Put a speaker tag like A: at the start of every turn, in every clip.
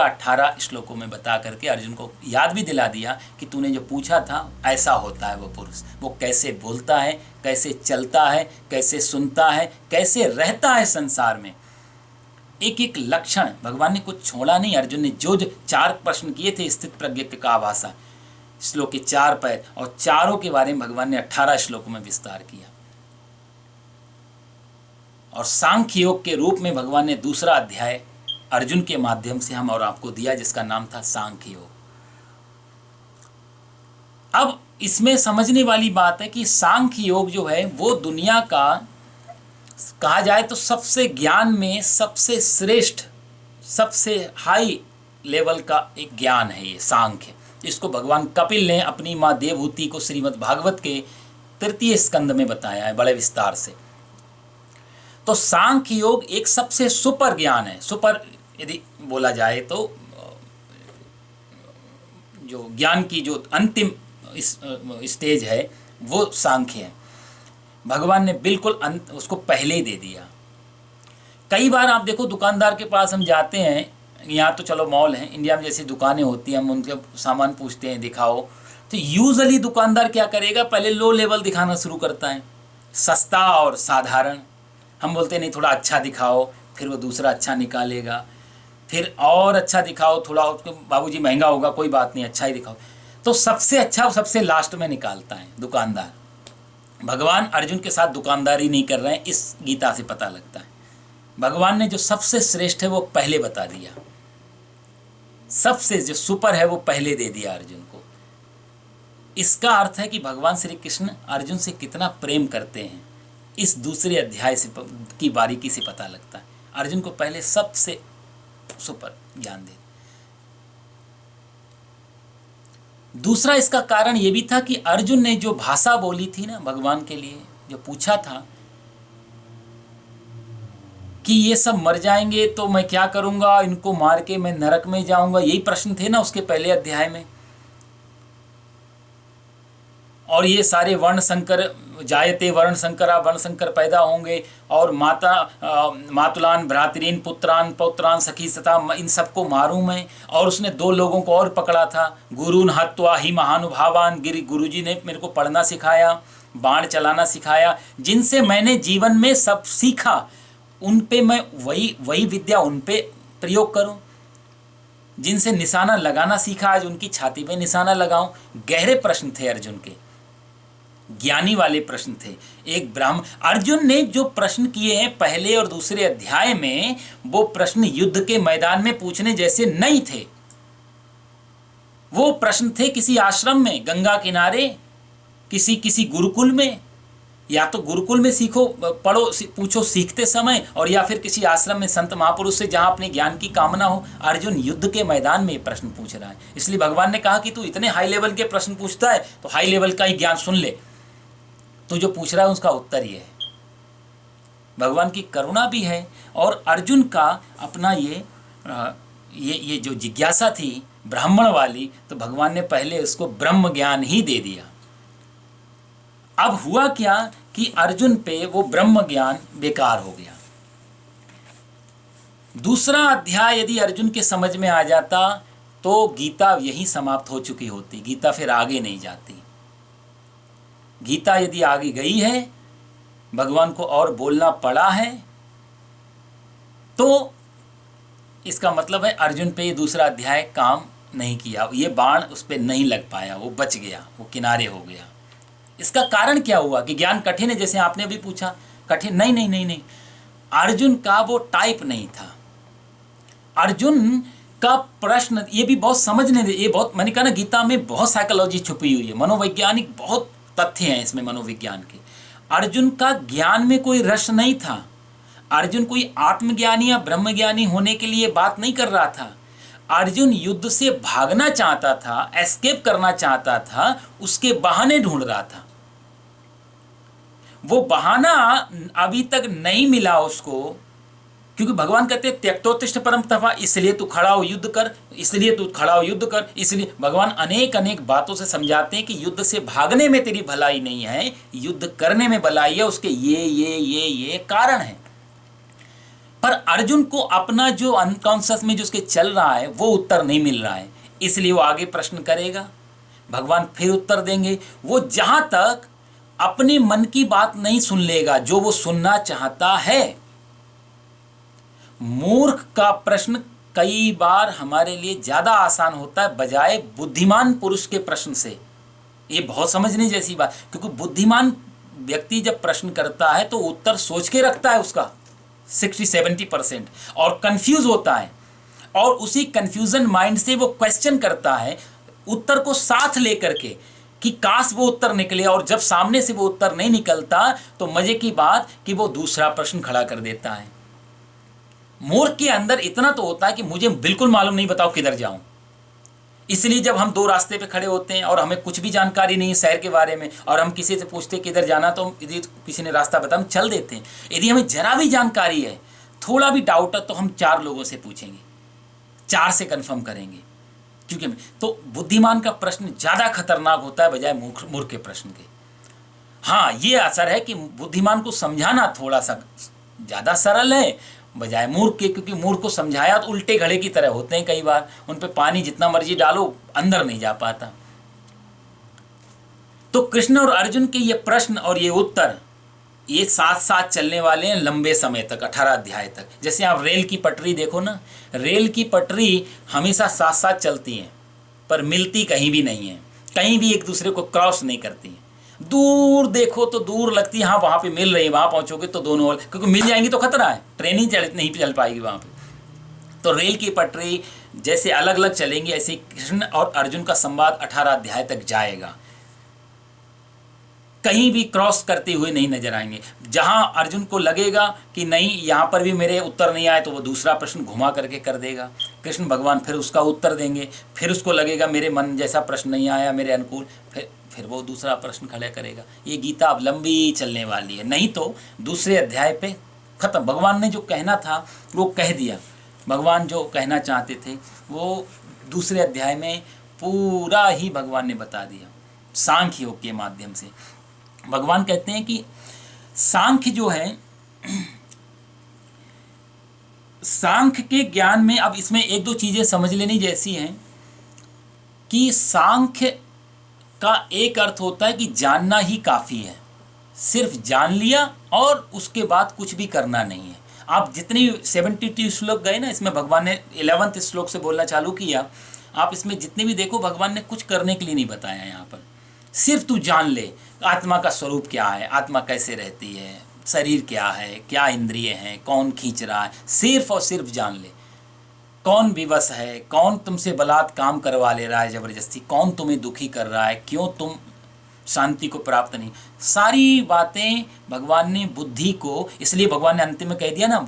A: 18 श्लोकों में बता करके अर्जुन को याद भी दिला दिया कि तूने जो पूछा था ऐसा होता है वो पुरुष, वो कैसे बोलता है, कैसे चलता है, कैसे सुनता है, कैसे रहता है संसार में। एक एक लक्षण भगवान ने कुछ छोड़ा नहीं। अर्जुन ने जो 4 प्रश्न किए थे स्थित प्रज्ञ का आभासा, श्लोक के 4 पैर, और चारों के बारे में भगवान ने 18 श्लोकों में विस्तार किया। और सांख्य योग के रूप में भगवान ने दूसरा अध्याय अर्जुन के माध्यम से हम और आपको दिया, जिसका नाम था सांख्य योग। अब इसमें समझने वाली बात है कि सांख्य योग जो है वो दुनिया का कहा जाए तो सबसे ज्ञान में सबसे श्रेष्ठ, सबसे हाई लेवल का एक ज्ञान है ये सांख्य। इसको भगवान कपिल ने अपनी माँ देवहूति को श्रीमद् भागवत के 3 स्कंद में बताया है बड़े विस्तार से। तो सांख्य योग एक सबसे सुपर ज्ञान है। सुपर यदि बोला जाए तो जो ज्ञान की जो अंतिम स्टेज है वो सांख्य है। भगवान ने बिल्कुल उसको पहले ही दे दिया। कई बार आप देखो दुकानदार के पास हम जाते हैं, यहाँ तो चलो मॉल है, इंडिया में जैसी दुकानें होती हैं, हम उनके सामान पूछते हैं दिखाओ, तो यूजुअली दुकानदार क्या करेगा, पहले लो लेवल दिखाना शुरू करता है, सस्ता और साधारण। हम बोलते नहीं थोड़ा अच्छा दिखाओ, फिर वो दूसरा अच्छा निकालेगा, फिर और अच्छा दिखाओ, थोड़ा बाबूजी महंगा होगा कोई बात नहीं अच्छा ही दिखाओ। तो सबसे अच्छा और सबसे लास्ट में निकालता है दुकानदार। भगवान अर्जुन के साथ दुकानदारी नहीं कर रहे हैं, इस गीता से पता लगता है। भगवान ने जो सबसे श्रेष्ठ है वो पहले बता दिया, सबसे जो सुपर है वो पहले दे दिया अर्जुन को। इसका अर्थ है कि भगवान श्री कृष्ण अर्जुन से कितना प्रेम करते हैं, इस दूसरे अध्याय से की बारीकी से पता लगता है। अर्जुन को पहले सबसे सुपर ज्ञान दे। दूसरा इसका कारण ये भी था कि अर्जुन ने जो भाषा बोली थी ना भगवान के लिए, जो पूछा था कि ये सब मर जाएंगे तो मैं क्या करूंगा, इनको मार के मैं नरक में जाऊंगा, यही प्रश्न थे ना उसके पहले अध्याय में। और ये सारे वर्ण संकर जायते वर्ण संकरा, वर्ण संकर पैदा होंगे, और मातुलान भ्रातरीन पुत्रान पौत्रान सखी सता, इन सबको मारूं मैं। और उसने 2 लोगों को और पकड़ा था, गुरुन हत्वा ही महानुभावान, गुरुजी ने मेरे को पढ़ना सिखाया, बाण चलाना सिखाया, जिनसे मैंने जीवन में सब सीखा, उन पे मैं वही विद्या उन पे प्रयोग करूं। जिनसे निशाना लगाना सीखा, आज उनकी छाती पे निशाना लगाऊं। गहरे प्रश्न थे अर्जुन के, ज्ञानी वाले प्रश्न थे। एक ब्राह्मण अर्जुन ने जो प्रश्न किए हैं पहले और दूसरे अध्याय में, वो प्रश्न युद्ध के मैदान में पूछने जैसे नहीं थे। वो प्रश्न थे किसी आश्रम में, गंगा किनारे, किसी गुरुकुल में, या तो गुरुकुल में सीखो पढ़ो पूछो सीखते समय, और या फिर किसी आश्रम में संत महापुरुष से जहां अपने ज्ञान की कामना हो। अर्जुन युद्ध के मैदान में ये प्रश्न पूछ रहा है। इसलिए भगवान ने कहा कि तू इतने हाई लेवल के प्रश्न पूछता है तो हाई लेवल का ही ज्ञान सुन ले, तो जो पूछ रहा है उसका उत्तर ये है। भगवान की करुणा भी है, और अर्जुन का अपना ये जो जिज्ञासा थी ब्राह्मण वाली, तो भगवान ने पहले उसको ब्रह्म ज्ञान ही दे दिया। अब हुआ क्या कि अर्जुन पे वो ब्रह्म ज्ञान बेकार हो गया। दूसरा अध्याय यदि अर्जुन के समझ में आ जाता तो गीता यहीं समाप्त हो चुकी होती, गीता फिर आगे नहीं जाती। गीता यदि आगे गई है, भगवान को और बोलना पड़ा है, तो इसका मतलब है अर्जुन पे ये दूसरा अध्याय काम नहीं किया, ये बाण उस पर नहीं लग पाया, वो बच गया, वो किनारे हो गया। इसका कारण क्या हुआ कि ज्ञान कठिन है, जैसे आपने भी पूछा कठिन, नहीं, अर्जुन का वो टाइप नहीं था। अर्जुन का प्रश्न ये भी बहुत समझने दे, ये बहुत, मैंने कहा ना गीता में बहुत साइकोलॉजी छुपी हुई है, मनोवैज्ञानिक बहुत तथ्य हैं इसमें मनोविज्ञान के। अर्जुन का ज्ञान में कोई रस नहीं था। अर्जुन कोई आत्मज्ञानी या ब्रह्मज्ञानी होने के लिए बात नहीं कर रहा था। अर्जुन युद्ध से भागना चाहता था, एस्केप करना चाहता था, उसके बहाने ढूंढ रहा था। वो बहाना अभी तक नहीं मिला उसको, क्योंकि भगवान कहते हैं त्यक्तोत्तिष्ठ परम तपः, इसलिए तू खड़ा हो युद्ध कर, इसलिए तू खड़ा हो युद्ध कर। इसलिए भगवान अनेक बातों से समझाते हैं कि युद्ध से भागने में तेरी भलाई नहीं है, युद्ध करने में भलाई है। उसके ये कारण है। पर अर्जुन को अपना जो अनकॉन्शियस में जो उसके चल रहा है वो उत्तर नहीं मिल रहा है, इसलिए वो आगे प्रश्न करेगा, भगवान फिर उत्तर देंगे। वो जहां तक अपने मन की बात नहीं सुन लेगा जो वो सुनना चाहता है। मूर्ख का प्रश्न कई बार हमारे लिए ज्यादा आसान होता है बजाय बुद्धिमान पुरुष के प्रश्न से। ये बहुत समझने जैसी बात, क्योंकि बुद्धिमान व्यक्ति जब प्रश्न करता है तो उत्तर सोच के रखता है उसका 60-70% और कंफ्यूज होता है, और उसी कंफ्यूजन माइंड से वो क्वेश्चन करता है उत्तर को साथ लेकर के कि काश वो उत्तर निकले, और जब सामने से वो उत्तर नहीं निकलता तो मजे की बात कि वो दूसरा प्रश्न खड़ा कर देता है। मूर्ख के अंदर इतना तो होता है कि मुझे बिल्कुल मालूम नहीं, बताओ किधर जाऊं। इसलिए जब हम दो रास्ते पे खड़े होते हैं और हमें कुछ भी जानकारी नहीं है शहर के बारे में, और हम किसी से पूछते किधर जाना, तो यदि किसी ने रास्ता बताया हम चल देते हैं। यदि हमें जरा भी जानकारी है, थोड़ा भी डाउट है, तो हम 4 लोगों से पूछेंगे, 4 से कंफर्म करेंगे। क्योंकि तो बुद्धिमान का प्रश्न ज़्यादा खतरनाक होता है बजाय मूर्ख के प्रश्न के। हाँ, ये असर है कि बुद्धिमान को समझाना थोड़ा सा ज़्यादा सरल है बजाय मूर्ख के, क्योंकि मूर्ख को समझाया तो उल्टे घड़े की तरह होते हैं कई बार, उन पे पानी जितना मर्जी डालो अंदर नहीं जा पाता। तो कृष्ण और अर्जुन के ये प्रश्न और ये उत्तर ये साथ साथ चलने वाले हैं लंबे समय तक, 18 अध्याय तक। जैसे आप रेल की पटरी देखो ना, रेल की पटरी हमेशा साथ साथ चलती है पर मिलती कहीं भी नहीं है, कहीं भी एक दूसरे को क्रॉस नहीं करती है। दूर देखो तो दूर लगती है, हाँ वहाँ पे मिल रही है, वहाँ पहुँचोगे तो दोनों, क्योंकि मिल जाएंगी तो खतरा है, ट्रेन ही नहीं चल पाएगी वहाँ पे। तो रेल की पटरी जैसे अलग अलग चलेंगी, ऐसे कृष्ण और अर्जुन का संवाद 18 अध्याय तक जाएगा, कहीं भी क्रॉस करते हुए नहीं नजर आएंगे। जहां अर्जुन को लगेगा कि नहीं यहाँ पर भी मेरे उत्तर नहीं आए, तो वो दूसरा प्रश्न घुमा करके कर देगा, कृष्ण भगवान फिर उसका उत्तर देंगे। फिर उसको लगेगा मेरे मन जैसा प्रश्न नहीं आया मेरे अनुकूल, फिर वो दूसरा प्रश्न खड़ा करेगा। ये गीता अब लंबी चलने वाली है, नहीं तो दूसरे अध्याय पे खत्म। भगवान ने जो कहना था वो कह दिया, भगवान जो कहना चाहते थे वो दूसरे अध्याय में पूरा ही भगवान ने बता दिया सांख्य योग के माध्यम से। भगवान कहते हैं कि सांख्य जो है, सांख्य के ज्ञान में, अब इसमें एक दो चीजें समझ लेनी जैसी हैं कि सांख्य का एक अर्थ होता है कि जानना ही काफी है, सिर्फ जान लिया और उसके बाद कुछ भी करना नहीं है। आप जितनी 72 श्लोक गए ना, इसमें भगवान ने 11वें श्लोक से बोलना चालू किया, आप इसमें जितने भी देखो भगवान ने कुछ करने के लिए नहीं बताया यहाँ पर, सिर्फ तू जान ले आत्मा का स्वरूप क्या है, आत्मा कैसे रहती है, शरीर क्या है, क्या इंद्रिय हैं, कौन खींच रहा है, सिर्फ और सिर्फ जान ले। कौन विवश है, कौन तुमसे बलात् काम करवा ले रहा है जबरदस्ती, कौन तुम्हें दुखी कर रहा है, क्यों तुम शांति को प्राप्त नहीं। सारी बातें भगवान ने बुद्धि को, इसलिए भगवान ने अंतिम में कह दिया ना,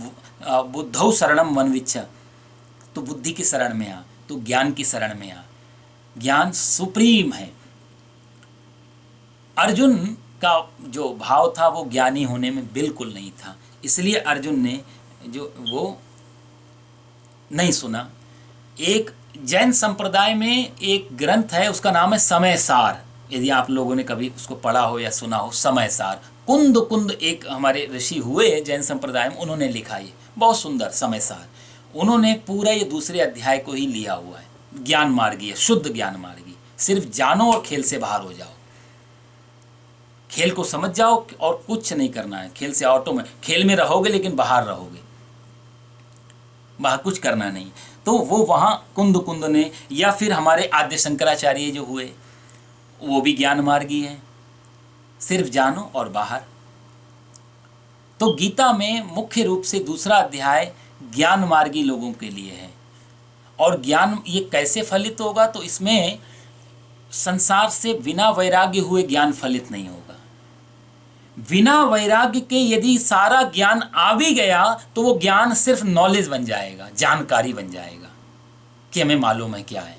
A: बुद्धौ शरणम वन्विच्छ, तो बुद्धि की शरण में आ, तो ज्ञान की शरण में आ, ज्ञान सुप्रीम है। अर्जुन का जो भाव था वो ज्ञानी होने में बिल्कुल नहीं था, इसलिए अर्जुन ने जो वो नहीं सुना। एक जैन संप्रदाय में एक ग्रंथ है, उसका नाम है समय सार, यदि आप लोगों ने कभी उसको पढ़ा हो या सुना हो, समय सार। कुंद कुंद एक हमारे ऋषि हुए जैन संप्रदाय में, उन्होंने लिखा ये बहुत सुंदर समय सार। उन्होंने पूरा ये दूसरे अध्याय को ही लिया हुआ है, ज्ञान मार्गी, शुद्ध ज्ञान मार्गी। सिर्फ जानो और खेल से बाहर हो जाओ, खेल को समझ जाओ और कुछ नहीं करना है, खेल से ऑटो में, खेल में रहोगे लेकिन बाहर रहोगे, बाहर कुछ करना नहीं। तो वो वहाँ कुंद कुंद ने, या फिर हमारे आद्य शंकराचार्य जो हुए वो भी ज्ञान मार्गी है, सिर्फ जानो और बाहर। तो गीता में मुख्य रूप से दूसरा अध्याय ज्ञान मार्गी लोगों के लिए है। और ज्ञान ये कैसे फलित होगा, तो इसमें संसार से बिना वैराग्य हुए ज्ञान फलित नहीं होगा। बिना वैराग्य के यदि सारा ज्ञान आ भी गया तो वो ज्ञान सिर्फ नॉलेज बन जाएगा, जानकारी बन जाएगा कि हमें मालूम है क्या है।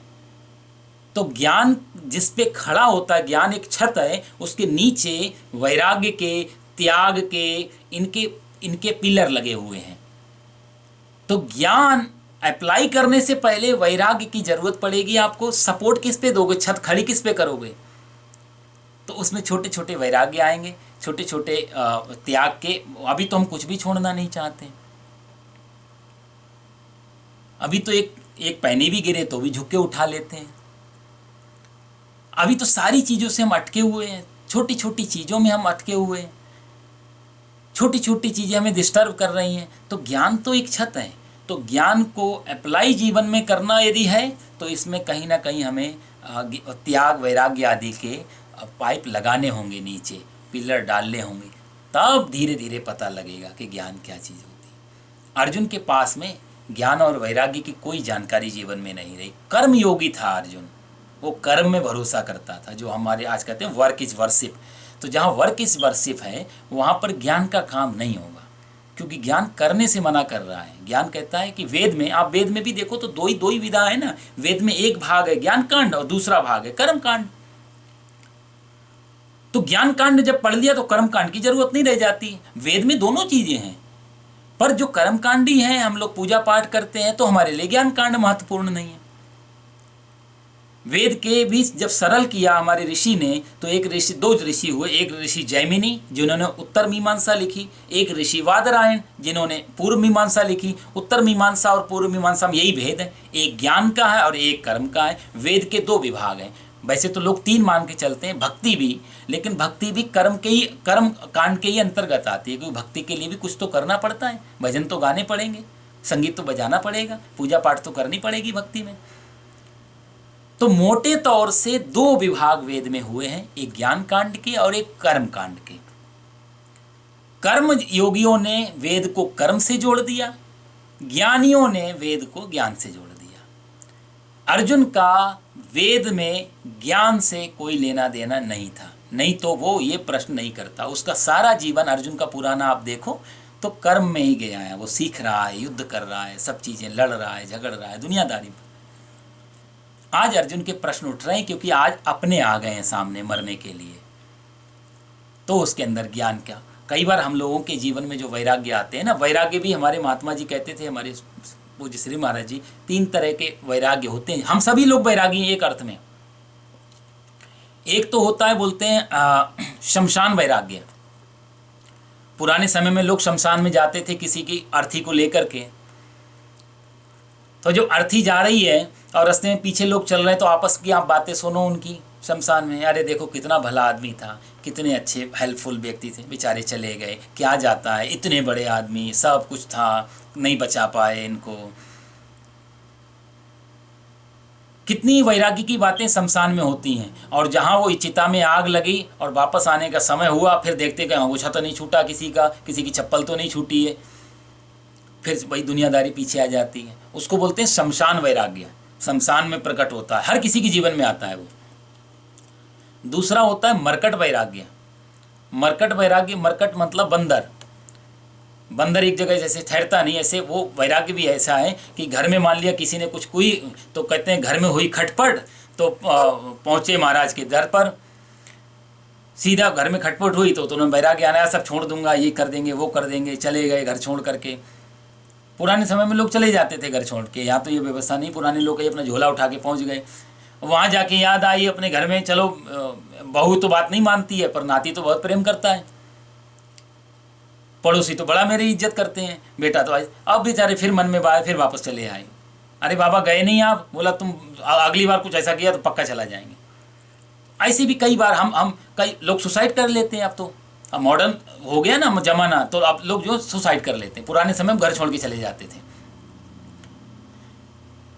A: तो ज्ञान जिस पे खड़ा होता है, ज्ञान एक छत है, उसके नीचे वैराग्य के, त्याग के, इनके पिलर लगे हुए हैं। तो ज्ञान अप्लाई करने से पहले वैराग्य की जरूरत पड़ेगी आपको। सपोर्ट किस पे दोगे, छत खड़ी किस पे करोगे, तो उसमें छोटे छोटे वैराग्य आएंगे, छोटे छोटे त्याग के। अभी तो हम कुछ भी छोड़ना नहीं चाहते, अभी तो एक एक पैनी भी गिरे तो भी झुक के उठा लेते हैं। अभी तो सारी चीज़ों से हम अटके हुए हैं, छोटी छोटी चीज़ों में हम अटके हुए हैं, छोटी छोटी चीज़ें हमें डिस्टर्ब कर रही हैं। तो ज्ञान तो एक छत है, तो ज्ञान को अप्लाई जीवन में करना यदि है तो इसमें कहीं ना कहीं हमें त्याग वैराग्य आदि के पाइप लगाने होंगे, नीचे पिलर डालने होंगे, तब धीरे धीरे पता लगेगा कि ज्ञान क्या चीज़ होती है। अर्जुन के पास में ज्ञान और वैराग्य की कोई जानकारी जीवन में नहीं रही। कर्म योगी था अर्जुन, वो कर्म में भरोसा करता था, जो हमारे आज कहते हैं वर्क इज वर्शिप। तो जहाँ वर्क इज वर्शिप है वहाँ पर ज्ञान का काम नहीं होगा, क्योंकि ज्ञान करने से मना कर रहा है। ज्ञान कहता है कि वेद में, आप वेद में भी देखो तो दो ही विधा है ना। वेद में एक भाग है ज्ञान कांड और दूसरा भाग है कर्म कांड। तो ज्ञान कांड जब पढ़ लिया तो कर्म कांड की जरूरत नहीं रह जाती। वेद में दोनों चीजें हैं, पर जो कर्म कांडी है, हम लोग पूजा पाठ करते हैं तो हमारे लिए ज्ञान कांड महत्वपूर्ण नहीं है। वेद के भी जब सरल किया हमारे ऋषि ने, तो एक ऋषि, दो ऋषि हुए। एक ऋषि जैमिनी जिन्होंने उत्तर मीमांसा लिखी, एक ऋषि वादरायण जिन्होंने पूर्व मीमांसा लिखी। उत्तर मीमांसा और पूर्व मीमांसा में यही भेद है, एक ज्ञान का है और एक कर्म का है। वेद के दो विभाग हैं। वैसे तो लोग तीन मान के चलते हैं, भक्ति भी, लेकिन भक्ति भी कर्म कांड के ही अंतर्गत आती है, क्योंकि भक्ति के लिए भी कुछ तो करना पड़ता है। भजन तो गाने पड़ेंगे, संगीत तो बजाना पड़ेगा, पूजा पाठ तो करनी पड़ेगी भक्ति में। तो मोटे तौर से दो विभाग वेद में हुए हैं, एक ज्ञान कांड के और एक कर्म कांड के। कर्म योगियों ने वेद को कर्म से जोड़ दिया, ज्ञानियों ने वेद को ज्ञान से जोड़ दिया। अर्जुन का वेद में ज्ञान से कोई लेना देना नहीं था, नहीं तो वो ये प्रश्न नहीं करता। उसका सारा जीवन अर्जुन का पुराना आप देखो तो कर्म में ही गया है। वो सीख रहा है, युद्ध कर रहा है, सब चीज़ें लड़ रहा है, झगड़ रहा है दुनियादारी में। आज अर्जुन के प्रश्न उठ रहे हैं क्योंकि आज अपने आ गए हैं सामने मरने के लिए, तो उसके अंदर ज्ञान क्या। कई बार हम लोगों के जीवन में जो वैराग्य आते हैं ना, वैराग्य भी हमारे महात्मा जी कहते थे, हमारे पूज्य श्री महाराज जी, तीन तरह के वैराग्य होते हैं। हम सभी लोग वैरागी हैं एक अर्थ में। एक तो होता है, बोलते हैं शमशान वैराग्य। पुराने समय में लोग शमशान में जाते थे किसी की अर्थी को लेकर के, तो जो अर्थी जा रही है और रास्ते में पीछे लोग चल रहे हैं तो आपस की आप बातें सुनो उनकी शमशान में, अरे देखो कितना भला आदमी था, कितने अच्छे हेल्पफुल व्यक्ति थे, बेचारे चले गए, क्या जाता है, इतने बड़े आदमी, सब कुछ था, नहीं बचा पाए इनको। कितनी वैराग्य की बातें शमशान में होती हैं। और जहाँ वो चिता में आग लगी और वापस आने का समय हुआ, फिर देखते कि अंगूठा तो नहीं छूटा किसी का, किसी की चप्पल तो नहीं छूटी है, फिर वही दुनियादारी पीछे आ जाती है। उसको बोलते हैं शमशान वैराग्य। शमशान में प्रकट होता है, हर किसी के जीवन में आता है वो। दूसरा होता है मरकट वैराग्य। मरकट वैराग्य, मरकट मतलब बंदर। बंदर एक जगह जैसे ठहरता नहीं, ऐसे वो वैराग्य भी ऐसा है कि घर में मान लिया किसी ने कुछ कोई, तो कहते हैं घर में हुई खटपट, तो पहुँचे महाराज के दर पर, सीधा घर में खटपट हुई तो उन्होंने वैराग्य आना, सब छोड़ दूंगा, ये कर देंगे वो कर देंगे, चले गए घर छोड़ करके। पुराने समय में लोग चले जाते थे घर छोड़ के, यहाँ तो ये व्यवस्था नहीं, पुराने लोग अपना झोला उठा के पहुँच गए। वहाँ जाके याद आई अपने घर में, चलो बहू तो बात नहीं मानती है पर नाती तो बहुत प्रेम करता है, पड़ोसी तो बड़ा मेरी इज्जत करते हैं, बेटा तो आज, अब बेचारे फिर मन में बात, फिर वापस चले आए। अरे बाबा गए नहीं आप, बोला तुम अगली बार कुछ ऐसा किया तो पक्का चला जाएंगे। ऐसे भी कई बार हम कई लोग सुसाइड कर लेते हैं। अब तो अब मॉडर्न हो गया ना जमाना, तो अब लोग जो सुसाइड कर लेते हैं, पुराने समय में घर छोड़ के चले जाते थे,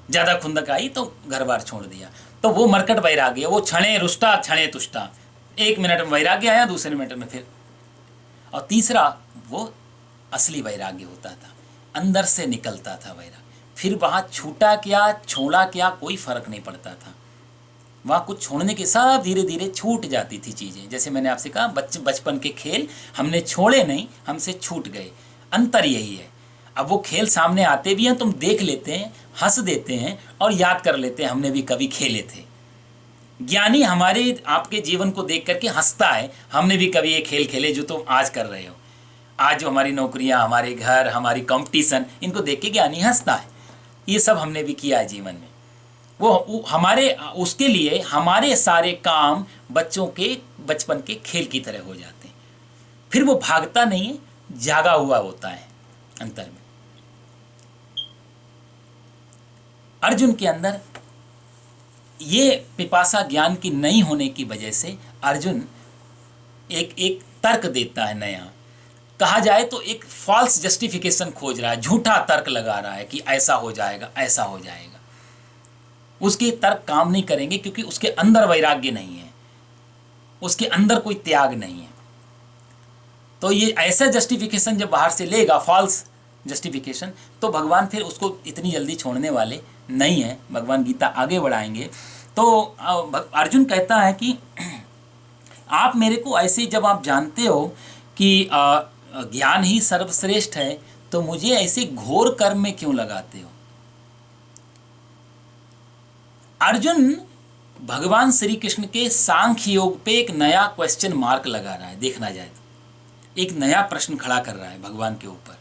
A: ज़्यादा खुंदक आई तो घर बार छोड़ दिया। तो वो मरकट वैराग्य, वो क्षणे रुष्टा क्षणे तुष्टा, 1 मिनट में वैराग्य आया, दूसरे मिनट में फिर। और तीसरा वो असली वैराग्य होता था, अंदर से निकलता था वैराग्य, फिर वहाँ छूटा क्या छोड़ा क्या कोई फर्क नहीं पड़ता था। वहाँ कुछ छोड़ने के साथ धीरे धीरे छूट जाती थी चीज़ें। जैसे मैंने आपसे कहा बचपन के खेल हमने छोड़े नहीं, हमसे छूट गए, अंतर यही है। अब वो खेल सामने आते भी हैं, तुम देख लेते हैं, हंस देते हैं और याद कर लेते हैं हमने भी कभी खेले थे। ज्ञानी हमारे आपके जीवन को देख करके हंसता है, हमने भी कभी ये खेल खेले जो तुम आज कर रहे हो। आज जो हमारी नौकरियां, हमारे घर, हमारी कंपटीशन, इनको देख के ज्ञानी हंसता है, ये सब हमने भी किया है जीवन में। वो हमारे, उसके लिए हमारे सारे काम बच्चों के बचपन के खेल की तरह हो जाते हैं। फिर वो भागता नहीं है, जागा हुआ होता है अंतर में। अर्जुन के अंदर ये पिपासा ज्ञान की नहीं होने की वजह से अर्जुन एक एक तर्क देता है नया, कहा जाए तो एक फॉल्स जस्टिफिकेशन खोज रहा है, झूठा तर्क लगा रहा है कि ऐसा हो जाएगा, ऐसा हो जाएगा। उसके तर्क काम नहीं करेंगे क्योंकि उसके अंदर वैराग्य नहीं है, उसके अंदर कोई त्याग नहीं है। तो ये ऐसा जस्टिफिकेशन जब बाहर से लेगा, फॉल्स जस्टिफिकेशन, तो भगवान फिर उसको इतनी जल्दी छोड़ने वाले नहीं है। भगवान गीता आगे बढ़ाएंगे तो अर्जुन कहता है कि आप मेरे को ऐसे, जब आप जानते हो कि ज्ञान ही सर्वश्रेष्ठ है, तो मुझे ऐसे घोर कर्म में क्यों लगाते हो। अर्जुन भगवान श्री कृष्ण के सांख्य योग पे एक नया क्वेश्चन मार्क लगा रहा है। देखना जाए तो एक नया प्रश्न खड़ा कर रहा है भगवान के ऊपर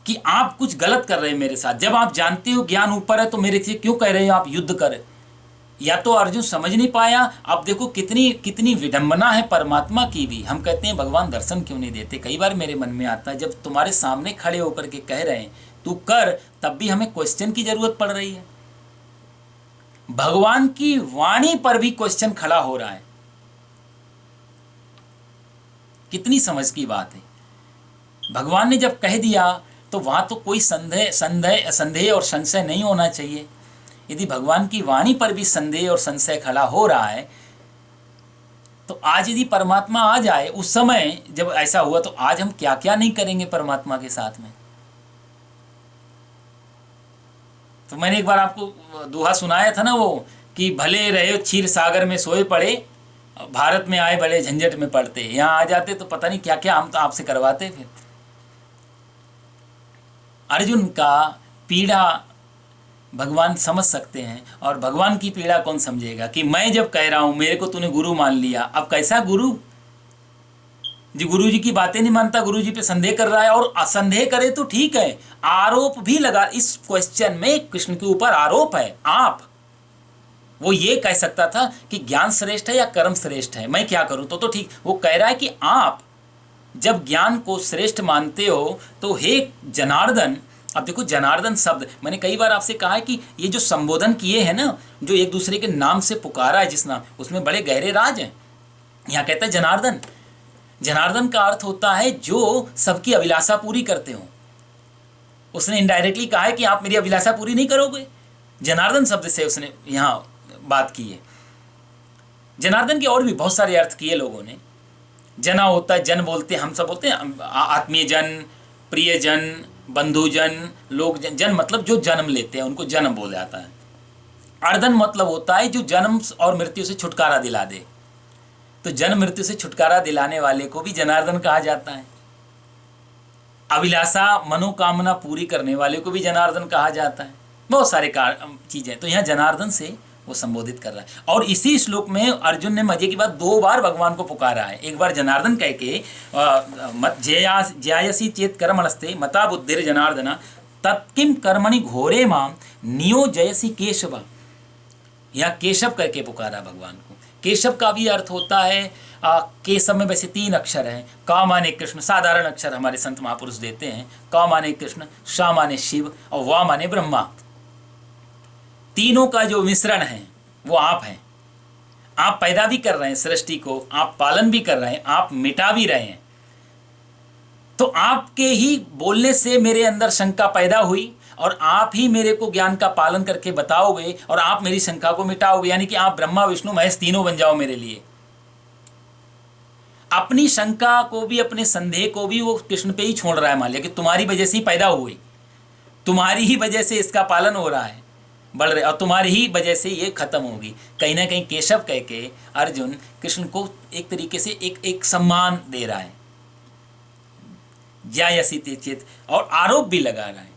A: कि आप कुछ गलत कर रहे हैं मेरे साथ। जब आप जानते हो ज्ञान ऊपर है तो मेरे से क्यों कह रहे हो आप युद्ध करें। या तो अर्जुन समझ नहीं पाया। अब देखो कितनी कितनी विडंबना है परमात्मा की भी। हम कहते हैं भगवान दर्शन क्यों नहीं देते। कई बार मेरे मन में आता है, जब तुम्हारे सामने खड़े होकर के कह रहे हैं तू कर, तब भी हमें क्वेश्चन की जरूरत पड़ रही है। भगवान की वाणी पर भी क्वेश्चन खड़ा हो रहा है। कितनी समझ की बात है। भगवान ने जब कह दिया तो वहां तो कोई संदेह और संशय नहीं होना चाहिए। यदि भगवान की वाणी पर भी संदेह और संशय खड़ा हो रहा है, तो आज यदि परमात्मा आ जाए, उस समय जब ऐसा हुआ, तो आज हम क्या क्या नहीं करेंगे परमात्मा के साथ में। तो मैंने एक बार आपको दोहा सुनाया था ना, वो कि भले रहे क्षीर सागर में सोए पड़े, भारत में आए बड़े झंझट में पड़ते। यहाँ आ जाते तो पता नहीं क्या क्या हम तो आपसे करवाते। फिर अर्जुन का पीड़ा भगवान समझ सकते हैं, और भगवान की पीड़ा कौन समझेगा कि मैं जब कह रहा हूं मेरे को तूने गुरु मान लिया, अब कैसा गुरु जी, गुरु जी की बातें नहीं मानता, गुरु जी पे संदेह कर रहा है। और असंदेह करे तो ठीक है, आरोप भी लगा। इस क्वेश्चन में कृष्ण के ऊपर आरोप है। आप, वो ये कह सकता था कि ज्ञान श्रेष्ठ है या कर्म श्रेष्ठ है, मैं क्या करूं। तो ठीक, वो कह रहा है कि आप जब ज्ञान को श्रेष्ठ मानते हो तो हे जनार्दन। अब देखो जनार्दन शब्द, मैंने कई बार आपसे कहा है कि ये जो संबोधन किए हैं ना, जो एक दूसरे के नाम से पुकारा है जिस नाम, उसमें बड़े गहरे राज हैं। यहाँ कहता है जनार्दन। जनार्दन का अर्थ होता है जो सबकी अभिलाषा पूरी करते हो। उसने इनडायरेक्टली कहा है कि आप मेरी अभिलाषा पूरी नहीं करोगे। जनार्दन शब्द से उसने यहाँ बात की है। जनार्दन के और भी बहुत सारे अर्थ किए लोगों ने। जना होता है, जन बोलते हैं, हम सब बोलते हैं आत्मीय जन, प्रिय जन, बंधुजन, लोग जन। जन मतलब जो जन्म लेते हैं उनको जन्म बोला जाता है। अर्दन मतलब होता है जो जन्म और मृत्यु से छुटकारा दिला दे। तो जन्म मृत्यु से छुटकारा दिलाने वाले को भी जनार्दन कहा जाता है। अभिलाषा मनोकामना पूरी करने वाले को भी जनार्दन कहा जाता है। बहुत सारे चीजें। तो यहाँ जनार्दन से वो संबोधित कर रहा है। और इसी श्लोक में अर्जुन ने मजे की बात 2 बार भगवान को पुकारा है। एक बार जनार्दन कह के जयासी चेत कर्मणस्ते मता बुद्धिर जनार्दन तत्किम कर्मणि घोरे माम नियोजयसी केशव। या केशव करके पुकारा भगवान को। केशव का भी अर्थ होता है, केशव में वैसे 3 अक्षर हैं। का माने कृष्ण, साधारण अक्षर हमारे संत महापुरुष देते हैं। का माने कृष्ण, शा माने शिव और वा माने ब्रह्मा। तीनों का जो मिश्रण है वो आप हैं। आप पैदा भी कर रहे हैं सृष्टि को, आप पालन भी कर रहे हैं, आप मिटा भी रहे हैं। तो आपके ही बोलने से मेरे अंदर शंका पैदा हुई, और आप ही मेरे को ज्ञान का पालन करके बताओगे, और आप मेरी शंका को मिटाओगे। यानी कि आप ब्रह्मा विष्णु महेश तीनों बन जाओ मेरे लिए। अपनी शंका को भी, अपने संदेह को भी वो कृष्ण पे ही छोड़ रहा है। मान लिया कि तुम्हारी वजह से ही पैदा हुई, तुम्हारी ही वजह से इसका पालन हो रहा है, बढ़ रहे, और तुम्हारी ही वजह से ये खत्म होगी। कहीं ना कहीं केशव कह के अर्जुन कृष्ण को एक तरीके से एक सम्मान दे रहा है, ज्यायसी चेत। और आरोप भी लगा रहा है,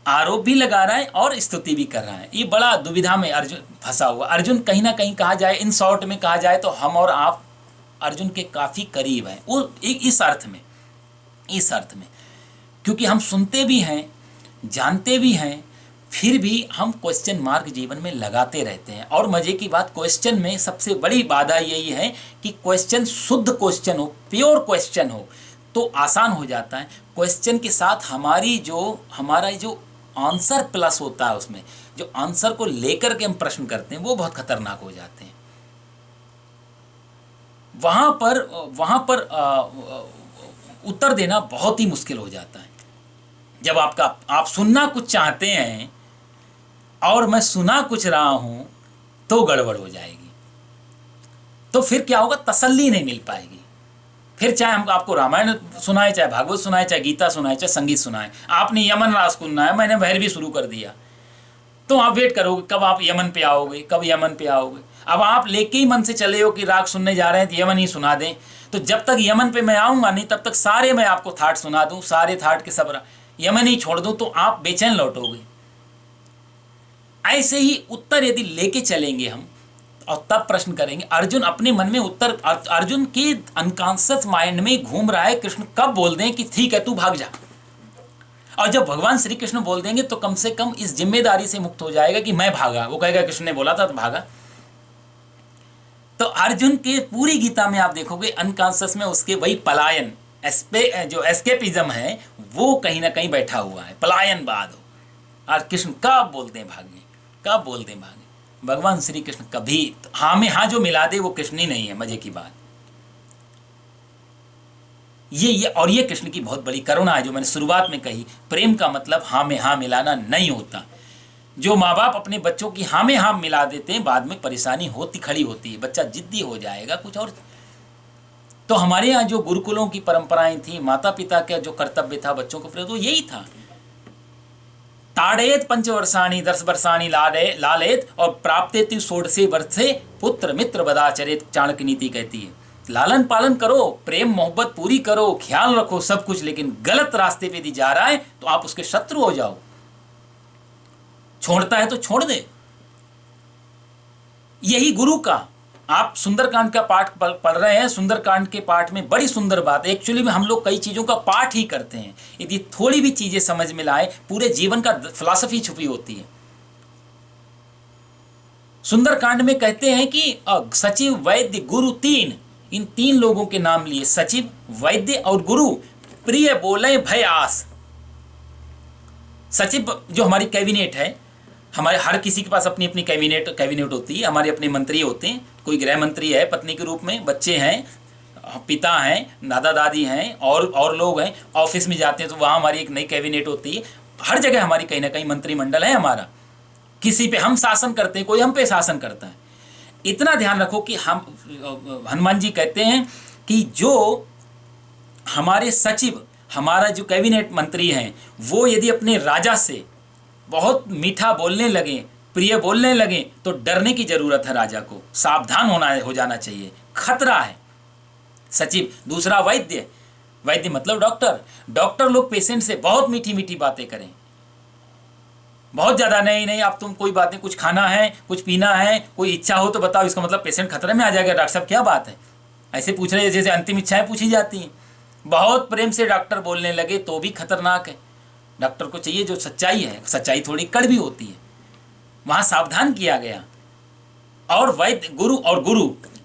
A: आरोप भी लगा रहा है और स्तुति भी कर रहा है। ये बड़ा दुविधा में अर्जुन फंसा हुआ। अर्जुन कहीं ना कहीं कहा जाए, इन शॉर्ट में कहा जाए तो हम और आप अर्जुन के काफी करीब हैं। वो इस अर्थ में, क्योंकि हम सुनते भी हैं, जानते भी हैं, फिर भी हम क्वेश्चन मार्क जीवन में लगाते रहते हैं। और मजे की बात, क्वेश्चन में सबसे बड़ी बाधा यही है कि क्वेश्चन शुद्ध क्वेश्चन हो, प्योर क्वेश्चन हो, तो आसान हो जाता है। क्वेश्चन के साथ हमारा जो आंसर प्लस होता है, उसमें जो आंसर को लेकर के हम प्रश्न करते हैं वो बहुत खतरनाक हो जाते हैं। वहाँ पर उत्तर देना बहुत ही मुश्किल हो जाता है। जब आप सुनना कुछ चाहते हैं और मैं सुना कुछ रहा हूँ तो गड़बड़ हो जाएगी। तो फिर क्या होगा, तसल्ली नहीं मिल पाएगी। फिर चाहे हम आपको रामायण सुनाए, चाहे भागवत सुनाए, चाहे गीता सुनाए, चाहे संगीत सुनाए, आपने यमन राग सुनना है, मैंने भैरवी शुरू कर दिया, तो आप वेट करोगे कब आप यमन पे आओगे, कब यमन पे आओगे। अब आप लेके ही मन से चले हो कि राग सुनने जा रहे हैं तो यमन ही सुना दें, तो जब तक यमन पे मैं आऊँगा नहीं तब तक सारे मैं आपको थाट सुना दूँ, सारे थाट के सब यमन ही छोड़ दूँ, तो आप बेचैन लौटोगे। ऐसे ही उत्तर यदि लेके चलेंगे हम और तब प्रश्न करेंगे, अर्जुन अपने मन में उत्तर, अर्जुन के अनकॉन्शियस माइंड में घूम रहा है कृष्ण कब बोल दें कि ठीक है तू भाग जा, और जब भगवान श्री कृष्ण बोल देंगे तो कम से कम इस जिम्मेदारी से मुक्त हो जाएगा कि मैं भागा, वो कहेगा कृष्ण ने बोला था तो भागा। तो अर्जुन के पूरी गीता में आप देखोगे अनकॉन्शियस में उसके वही पलायन, जो एस्केपिज्म है वो कहीं ना कहीं बैठा हुआ है, पलायनवाद हो। और कृष्ण कब बोलते हैं भागने, कब बोलते हैं भागने। भगवान श्री कृष्ण कभी हाँ में हाँ जो मिला दे वो कृष्ण ही नहीं है। मजे की बात ये कृष्ण की बहुत बड़ी करुणा है, जो मैंने शुरुआत में कही। प्रेम का मतलब हाँ में हाँ मिलाना नहीं होता। जो माँ बाप अपने बच्चों की हाँ में हाँ मिला देते हैं, बाद में परेशानी खड़ी होती है, बच्चा जिद्दी हो जाएगा कुछ और। तो हमारे यहाँ जो गुरुकुलों की परंपराएं थी, माता पिता का जो कर्तव्य था बच्चों को प्रति, तो यही था। ताड़ेत पंचवर्षाणी 10 वर्षाणी लालेत और प्राप्तेति 16 वर्षे पुत्र मित्र बदाचरेत, चाणक्य नीति कहती है। लालन पालन करो, प्रेम मोहब्बत पूरी करो, ख्याल रखो सब कुछ, लेकिन गलत रास्ते पे यदि जा रहा है तो आप उसके शत्रु हो जाओ। छोड़ता है तो छोड़ दे। यही गुरु का, आप सुंदरकांड का पाठ पढ़ रहे हैं, सुंदरकांड के पाठ में बड़ी सुंदर बात। एक्चुअली में हम लोग कई चीज़ों का पाठ ही करते हैं, यदि थोड़ी भी चीज़ें समझ में लाए पूरे जीवन का फिलॉसफी छुपी होती है। सुंदरकांड में कहते हैं कि सचिव वैद्य गुरु इन तीन लोगों के नाम लिए, सचिव वैद्य और गुरु। प्रिय बोले भय आस। सचिव जो हमारी कैबिनेट है, हमारे हर किसी के पास अपनी अपनी कैबिनेट होती है। हमारे अपने मंत्री होते हैं, कोई गृह मंत्री है पत्नी के रूप में, बच्चे हैं, पिता हैं, दादा दादी हैं, और लोग हैं। ऑफिस में जाते हैं तो वहाँ हमारी एक नई कैबिनेट होती है। हर जगह हमारी कहीं ना कहीं मंत्रिमंडल है हमारा। किसी पे हम शासन करते हैं, कोई हम पे शासन करता है। इतना ध्यान रखो कि हनुमान जी कहते हैं कि जो हमारे सचिव, हमारा जो कैबिनेट मंत्री हैं, वो यदि अपने राजा से बहुत मीठा बोलने लगे, प्रिय बोलने लगे, तो डरने की जरूरत है। राजा को सावधान हो जाना चाहिए, खतरा है। सचिव। दूसरा वैद्य मतलब डॉक्टर लोग पेशेंट से बहुत मीठी मीठी बातें करें, बहुत ज़्यादा। नहीं आप तुम कोई बात नहीं, कुछ खाना है, कुछ पीना है, कोई इच्छा हो तो बताओ, इसका मतलब पेशेंट खतरे में आ जाएगा। डॉक्टर साहब क्या बात है, ऐसे पूछ रहे जैसे अंतिम इच्छाएं पूछी जाती हैं। बहुत प्रेम से डॉक्टर बोलने लगे तो भी खतरनाक है। डॉक्टर को चाहिए जो सच्चाई है, सच्चाई थोड़ी कड़वी होती है, वहाँ सावधान किया गया। और वैद्य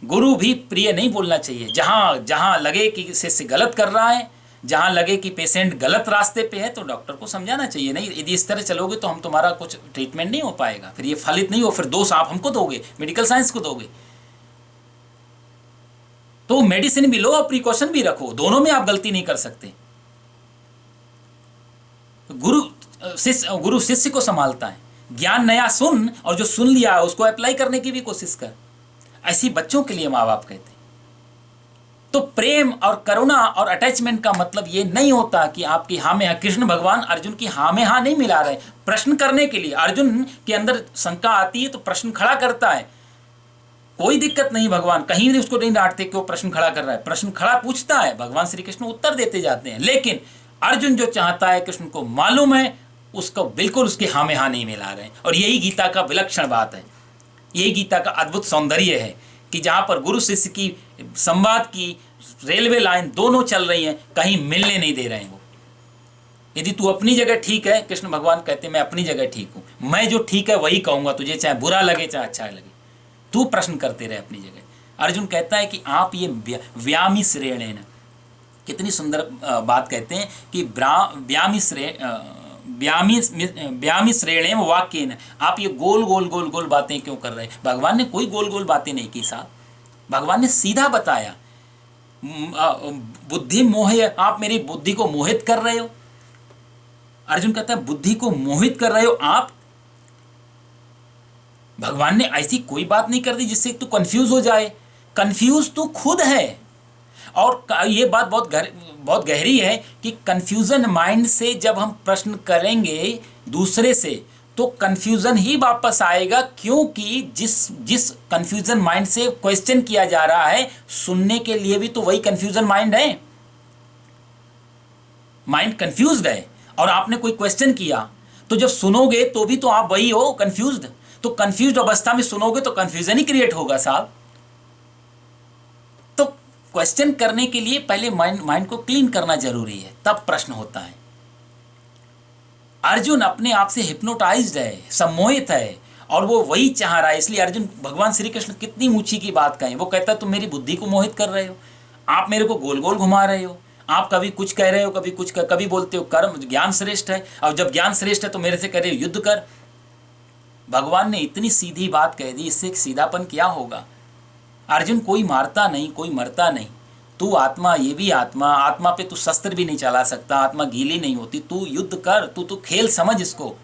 A: गुरु भी प्रिय नहीं बोलना चाहिए। जहाँ लगे कि शिष्य गलत कर रहा है, जहाँ लगे कि पेशेंट गलत रास्ते पे है, तो डॉक्टर को समझाना चाहिए। नहीं, यदि इस तरह चलोगे तो हम तुम्हारा कुछ ट्रीटमेंट नहीं हो पाएगा, फिर ये फलित नहीं हो, फिर दोष आप हमको दोगे, मेडिकल साइंस को दोगे। तो मेडिसिन भी लो और प्रिकॉशन भी रखो, दोनों में आप गलती नहीं कर सकते। गुरु शिष्य को संभालता है। ज्ञान नया सुन, और जो सुन लिया है उसको अप्लाई करने की भी कोशिश कर। ऐसी बच्चों के लिए माँ बाप कहते हैं। तो प्रेम और करुणा और अटैचमेंट का मतलब ये नहीं होता कि आपकी हाँ में हाँ। कृष्ण भगवान अर्जुन की हाँ में हाँ नहीं मिला रहे, प्रश्न करने के लिए। अर्जुन के अंदर शंका आती है तो प्रश्न खड़ा करता है, कोई दिक्कत नहीं। भगवान कहीं भी उसको नहीं डांटते कि वो प्रश्न खड़ा कर रहा है, प्रश्न खड़ा पूछता है, भगवान श्री कृष्ण उत्तर देते जाते हैं। लेकिन अर्जुन जो चाहता है, कृष्ण को मालूम है, उसको बिल्कुल उसके हाँ में हाँ नहीं मिला रहे। और यही गीता का विलक्षण बात है, यही गीता का अद्भुत सौंदर्य है कि जहाँ पर गुरु शिष्य की संवाद की रेलवे लाइन दोनों चल रही हैं, कहीं मिलने नहीं दे रहे हैं वो। यदि तू अपनी जगह ठीक है, कृष्ण भगवान कहते हैं मैं अपनी जगह ठीक हूँ, मैं जो ठीक है वही कहूँगा तुझे, चाहे बुरा लगे चाहे अच्छा लगे, तू प्रश्न करते रहे अपनी जगह। अर्जुन कहता है कि आप ये व्यामी श्रेणेन, कितनी सुंदर बात कहते हैं कि व्यामी श्रेणेम वाक्येन। आप ये गोल गोल गोल गोल बातें क्यों कर रहे हैं? भगवान ने कोई गोल गोल बातें नहीं की साहब, भगवान ने सीधा बताया। बुद्धि मोह, आप मेरी बुद्धि को मोहित कर रहे हो। अर्जुन कहता है बुद्धि को मोहित कर रहे हो आप। भगवान ने ऐसी कोई बात नहीं कर दी जिससे तू कंफ्यूज हो जाए। कंफ्यूज तू खुद है। और ये बात बहुत गहरी है कि कंफ्यूजन माइंड से जब हम प्रश्न करेंगे दूसरे से तो कंफ्यूजन ही वापस आएगा, क्योंकि जिस कंफ्यूजन माइंड से क्वेश्चन किया जा रहा है, सुनने के लिए भी तो वही कंफ्यूजन माइंड है। माइंड कंफ्यूज्ड है और आपने कोई क्वेश्चन किया, तो जब सुनोगे तो भी तो आप वही हो, कंफ्यूज्ड। तो कंफ्यूज्ड अवस्था में सुनोगे तो कंफ्यूजन ही क्रिएट होगा साहब। तो क्वेश्चन करने के लिए पहले माइंड को क्लीन करना जरूरी है, तब प्रश्न होता है। अर्जुन अपने आप से हिप्नोटाइज्ड है, सम्मोहित है, और वो वही चाह रहा है। इसलिए अर्जुन, भगवान श्री कृष्ण कितनी ऊंची की बात कहें, वो कहता है तुम मेरी बुद्धि को मोहित कर रहे हो, आप मेरे को गोल गोल घुमा रहे हो, आप कभी कुछ कह रहे हो, कभी कुछ कभी बोलते हो कर्म ज्ञान श्रेष्ठ है, और जब ज्ञान श्रेष्ठ है तो मेरे से कह रहे हो युद्ध कर। भगवान ने इतनी सीधी बात कह दी, इससे सीधापन क्या होगा? अर्जुन, कोई मारता नहीं, कोई मरता नहीं, तू आत्मा, ये भी आत्मा, आत्मा पे तू शस्त्र भी नहीं चला सकता, आत्मा गीली नहीं होती, तू युद्ध कर, तू खेल समझ इसको।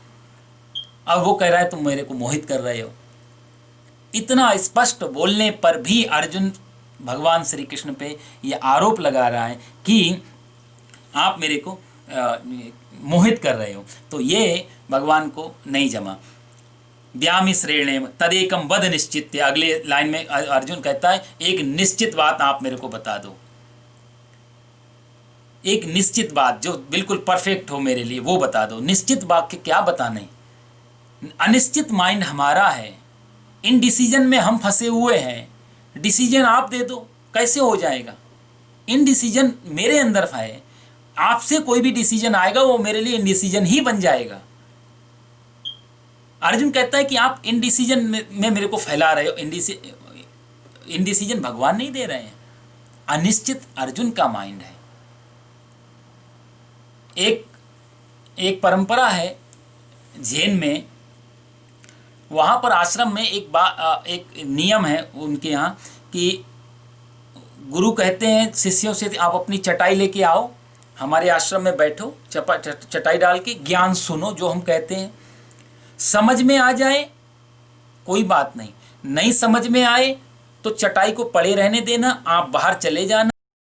A: अब वो कह रहा है तुम मेरे को मोहित कर रहे हो। इतना स्पष्ट बोलने पर भी अर्जुन भगवान श्री कृष्ण पे ये आरोप लगा रहा है कि आप मेरे को मोहित कर रहे हो, तो ये भगवान को नहीं जमा। व्यामि श्रेणेम तदेकम वद निश्चित्य, अगले लाइन में अर्जुन कहता है एक निश्चित बात आप मेरे को बता दो, एक निश्चित बात जो बिल्कुल परफेक्ट हो मेरे लिए, वो बता दो। निश्चित बात के क्या बताने? अनिश्चित माइंड हमारा है, इन डिसीजन में हम फंसे हुए हैं। डिसीजन आप दे दो, कैसे हो जाएगा? इन डिसीजन मेरे अंदर है, आपसे कोई भी डिसीजन आएगा वो मेरे लिए इनडिसीजन ही बन जाएगा। अर्जुन कहता है कि आप इनडिसीजन में मेरे को फैला रहे हो। इनडिसीजन भगवान नहीं दे रहे हैं, अनिश्चित अर्जुन का माइंड है। एक परंपरा है जैन में, वहाँ पर आश्रम में एक नियम है उनके यहाँ कि गुरु कहते हैं शिष्यों से आप अपनी चटाई लेके आओ, हमारे आश्रम में बैठो, चटाई डाल के ज्ञान सुनो, जो हम कहते हैं। समझ में आ जाए कोई बात नहीं, नहीं समझ में आए तो चटाई को पड़े रहने देना, आप बाहर चले जाना।